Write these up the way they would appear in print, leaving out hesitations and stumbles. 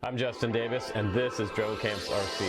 I'm Justin Davis, and this is Drone Camps RC.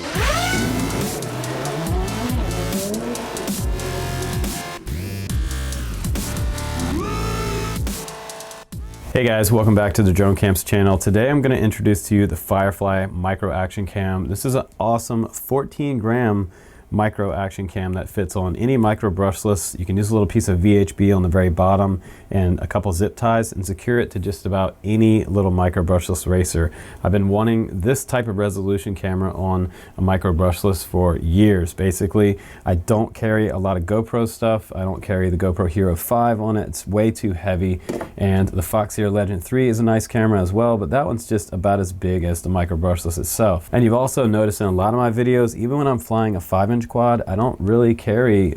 Hey guys, welcome back to the Drone Camps channel. Today I'm going to introduce to you the Firefly Micro Action Cam. This is an awesome 14-gram micro action cam that fits on any micro brushless. You can use a little piece of VHB on the very bottom and a couple zip ties and secure it to just about any little micro brushless racer. I've been wanting this type of resolution camera on a micro brushless for years. Basically, I don't carry a lot of GoPro stuff. I don't carry the GoPro Hero 5 on it. It's way too heavy. And the Fox Hero Legend 3 is a nice camera as well, but that one's just about as big as the micro brushless itself. And you've also noticed in a lot of my videos, even when I'm flying a 5-inch quad, I don't really carry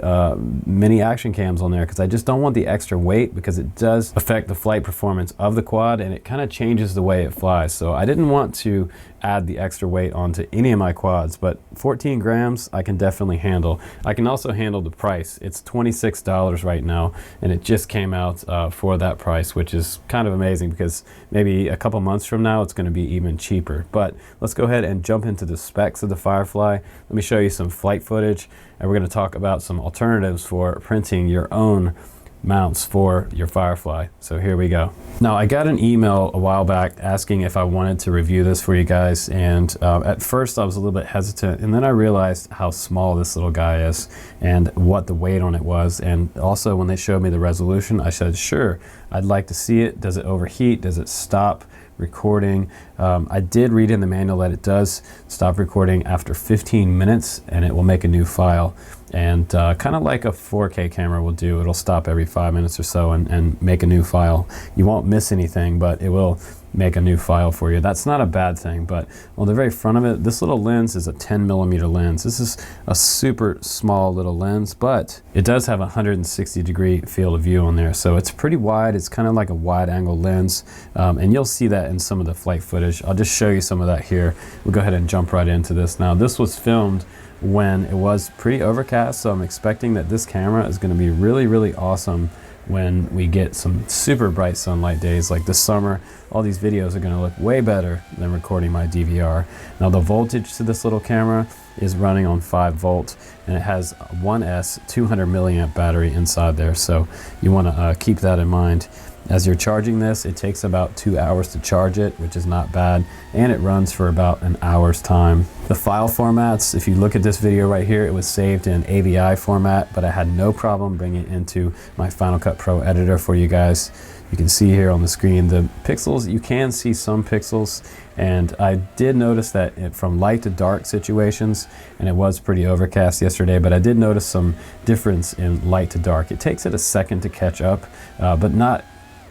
many action cams on there because I just don't want the extra weight, because it does affect the flight performance of the quad and it kind of changes the way it flies. So I didn't want to add the extra weight onto any of my quads, but 14 grams I can definitely handle. I can also handle the price. It's $26 right now, and it just came out for that price, which is kind of amazing because maybe a couple months from now it's going to be even cheaper. But let's go ahead and jump into the specs of the Firefly. Let me show you some flight footage, and we're going to talk about some alternatives for printing your own mounts for your Firefly. So here we go. Now, I got an email a while back asking if I wanted to review this for you guys, and at first I was a little bit hesitant, and then I realized how small this little guy is and what the weight on it was. And also when they showed me the resolution, I said, sure, I'd like to see it. Does it overheat? Does it stop recording? I did read in the manual that it does stop recording after 15 minutes and it will make a new file. And kind of like a 4K camera will do, it'll stop every 5 minutes or so and make a new file. You won't miss anything, but it will make a new file for you. That's not a bad thing. But on the very front of it, this little lens is a 10mm lens. This is a super small little lens, but it does have a 160-degree field of view on there, so it's pretty wide. It's kind of like a wide angle lens, and you'll see that in some of the flight footage. I'll just show you some of that here. We'll go ahead and jump right into this. Now, this was filmed when it was pretty overcast, so I'm expecting that this camera is going to be really awesome when we get some super bright sunlight days like this summer. All these videos are going to look way better than recording my DVR. Now, the voltage to this little camera is running on 5 volt, and it has a 1S 200 milliamp battery inside there, so you want to keep that in mind. As you're charging this, it takes about 2 hours to charge it, which is not bad, and it runs for about an hour's time. The file formats, if you look at this video right here, it was saved in AVI format, but I had no problem bringing it into my Final Cut Pro editor for you guys. You can see here on the screen the pixels. You can see some pixels, and I did notice that from light to dark situations, and it was pretty overcast yesterday, but I did notice some difference in light to dark. It takes it a second to catch up, but not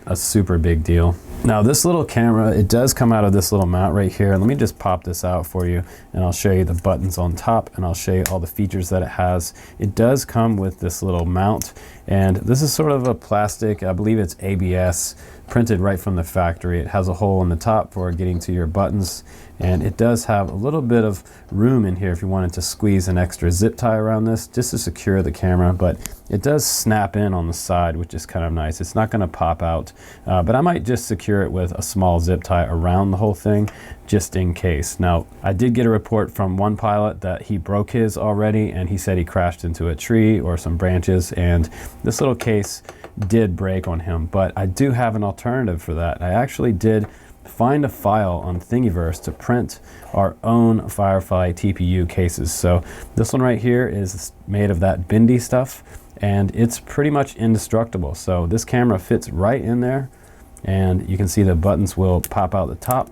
a super big deal. Now, this little camera, it does come out of this little mount right here. Let me just pop this out for you, and I'll show you the buttons on top, and I'll show you all the features that it has. It does come with this little mount, and this is sort of a plastic, I believe it's ABS, printed right from the factory. It has a hole in the top for getting to your buttons, and it does have a little bit of room in here if you wanted to squeeze an extra zip tie around this just to secure the camera, but it does snap in on the side, which is kind of nice. It's not going to pop out, but I might just secure it with a small zip tie around the whole thing just in case. Now, I did get a report from one pilot that he broke his already, and he said he crashed into a tree or some branches, and this little case did break on him, but I do have an alternative for that. I actually did find a file on Thingiverse to print our own Firefly TPU cases. So this one right here is made of that bendy stuff, and it's pretty much indestructible. So this camera fits right in there, and you can see the buttons will pop out the top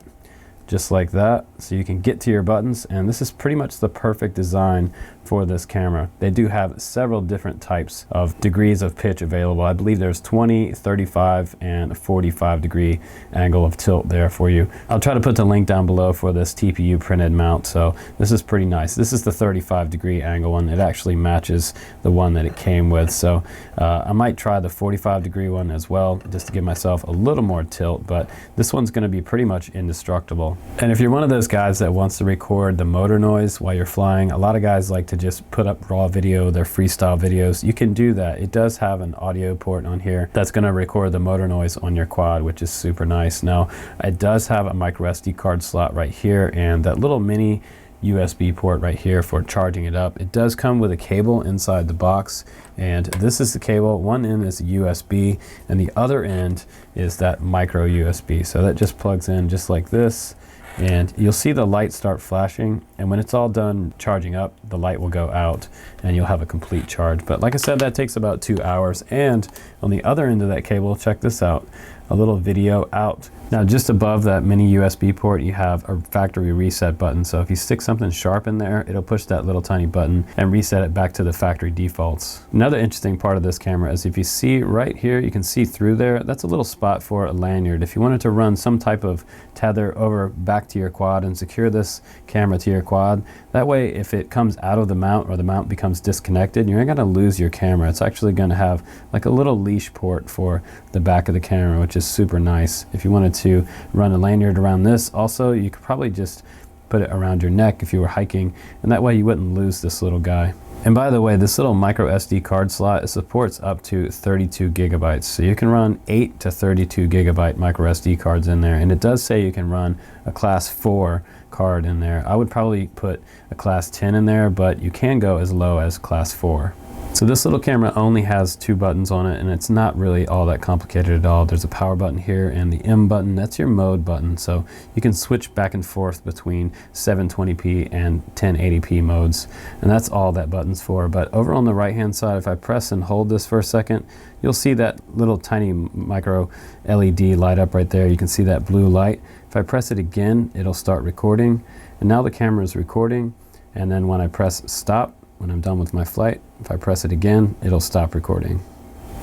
just like that, so you can get to your buttons, and this is pretty much the perfect design for this camera. They do have several different types of degrees of pitch available. I believe there's 20, 35, and a 45 degree angle of tilt there for you. I'll try to put the link down below for this TPU printed mount. So this is pretty nice. This is the 35 degree angle one. It actually matches the one that it came with. So I might try the 45 degree one as well, just to give myself a little more tilt, but this one's going to be pretty much indestructible. And if you're one of those guys that wants to record the motor noise while you're flying, a lot of guys like to to just put up raw video, their freestyle videos, you can do that. It does have an audio port on here that's going to record the motor noise on your quad, which is super nice. Now, it does have a micro SD card slot right here and that little mini USB port right here for charging it up. It does come with a cable inside the box, and this is the cable. One end is a USB and the other end is that micro USB. So that just plugs in just like this, and you'll see the light start flashing, and when it's all done charging up, the light will go out and you'll have a complete charge. But like I said, that takes about 2 hours. And on the other end of that cable, check this out, a little video out. Now just above that mini USB port, you have a factory reset button. So if you stick something sharp in there, it'll push that little tiny button and reset it back to the factory defaults. Another interesting part of this camera is if you see right here, you can see through there, that's a little spot for a lanyard. If you wanted to run some type of tether over back to your quad and secure this camera to your quad, that way if it comes out of the mount or the mount becomes disconnected, you're not going to lose your camera. It's actually going to have like a little leash port for the back of the camera, which is super nice. If you wanted to run a lanyard around this, also you could probably just put it around your neck if you were hiking, and that way you wouldn't lose this little guy. And by the way, this little micro SD card slot, it supports up to 32 gigabytes. So you can run 8 to 32 gigabyte micro SD cards in there. And it does say you can run a class 4 card in there. I would probably put a class 10 in there, but you can go as low as class 4. So this little camera only has 2 buttons on it, and it's not really all that complicated at all. There's a power button here and the M button, that's your mode button. So you can switch back and forth between 720p and 1080p modes, and that's all that button's for. But over on the right hand side, if I press and hold this for a second, you'll see that little tiny micro LED light up right there. You can see that blue light. If I press it again, it'll start recording, and now the camera is recording. And then when I press stop, when I'm done with my flight, if I press it again, it'll stop recording.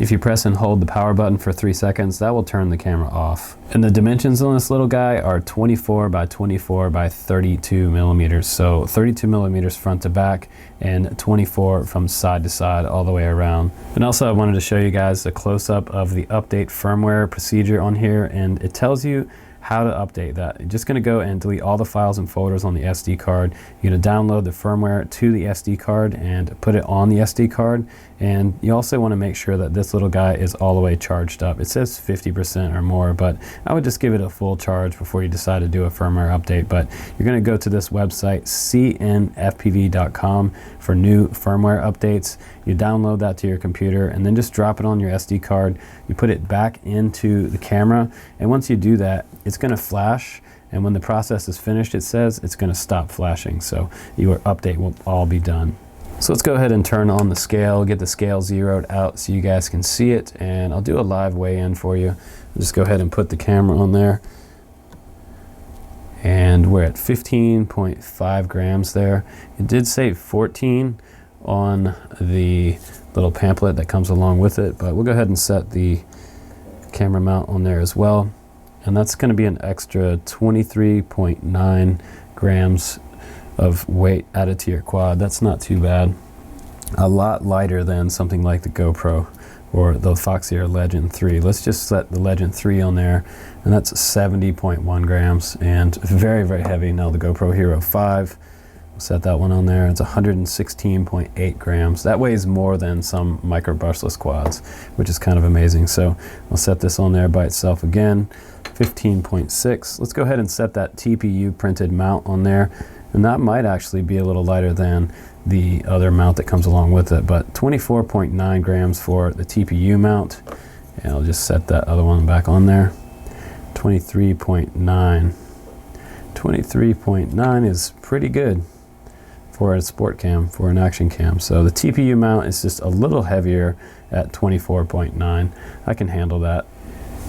If you press and hold the power button for 3 seconds, that will turn the camera off. And the dimensions on this little guy are 24 by 24 by 32 millimeters. So 32 millimeters front to back and 24 from side to side all the way around. And also I wanted to show you guys a close-up of the update firmware procedure on here, and it tells you how to update that. You're just going to go and delete all the files and folders on the SD card. You're going to download the firmware to the SD card and put it on the SD card. And you also want to make sure that this little guy is all the way charged up. It says 50% or more, but I would just give it a full charge before you decide to do a firmware update. But you're going to go to this website, cnfpv.com, for new firmware updates. You download that to your computer and then just drop it on your SD card. You put it back into the camera, and once you do that, it's going to flash, and when the process is finished, it says it's going to stop flashing. So your update will all be done. So let's go ahead and turn on the scale, get the scale zeroed out so you guys can see it, and I'll do a live weigh-in for you. I'll just go ahead and put the camera on there, and we're at 15.5 grams there. It did say 14 on the little pamphlet that comes along with it, but we'll go ahead and set the camera mount on there as well, and that's going to be an extra 23.9 grams of weight added to your quad. That's not too bad. A lot lighter than something like the GoPro or the Foxeer Legend 3. Let's just set the Legend 3 on there, and that's 70.1 grams and very, very heavy. Now the GoPro Hero 5, we'll set that one on there. It's 116.8 grams. That weighs more than some micro brushless quads, which is kind of amazing. So I'll set this on there by itself again, 15.6. Let's go ahead and set that TPU printed mount on there. And that might actually be a little lighter than the other mount that comes along with it, but 24.9 grams for the TPU mount. And I'll just set that other one back on there. 23.9. 23.9 is pretty good for a sport cam, for an action cam. So the TPU mount is just a little heavier at 24.9. I can handle that.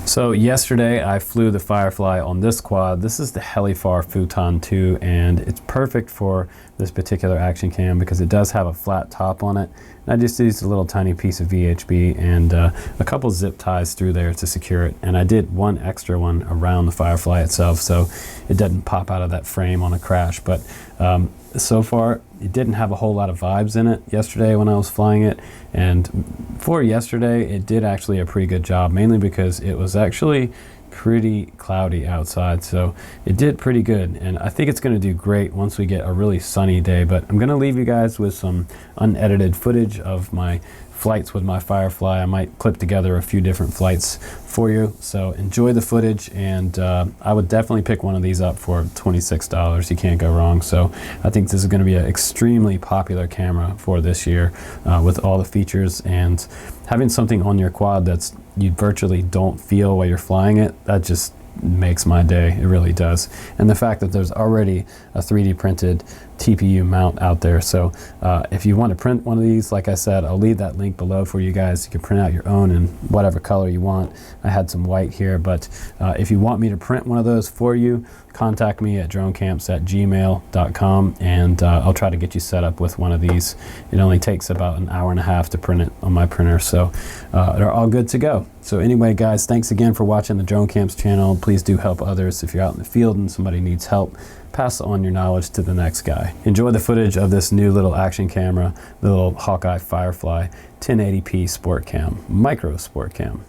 So yesterday I flew the Firefly on this quad. This is the Helifar Futon 2, and it's perfect for this particular action cam because it does have a flat top on it. And I just used a little tiny piece of VHB and a couple zip ties through there to secure it. And I did one extra one around the Firefly itself so it doesn't pop out of that frame on a crash. But so far it didn't have a whole lot of vibes in it yesterday when I was flying it, and for yesterday it did actually a pretty good job, mainly because it was actually pretty cloudy outside, so it did pretty good, and I think it's going to do great once we get a really sunny day. But I'm going to leave you guys with some unedited footage of my flights with my Firefly. I might clip together a few different flights for you, so enjoy the footage, and I would definitely pick one of these up for $26. You can't go wrong. So I think this is going to be an extremely popular camera for this year, with all the features, and having something on your quad that's you virtually don't feel while you're flying it, that just makes my day. It really does. And the fact that there's already a 3D printed TPU mount out there. So if you want to print one of these, like I said, I'll leave that link below for you guys. You can print out your own in whatever color you want. I had some white here, but if you want me to print one of those for you, contact me at dronecamps@gmail.com, and I'll try to get you set up with one of these. It only takes about an hour and a half to print it on my printer, so they're all good to go. So anyway, guys, thanks again for watching the Drone Camps channel. Please do help others. If you're out in the field and somebody needs help, pass on your knowledge to the next guy. Enjoy the footage of this new little action camera, the little Hawkeye Firefly 1080p sport cam, micro sport cam.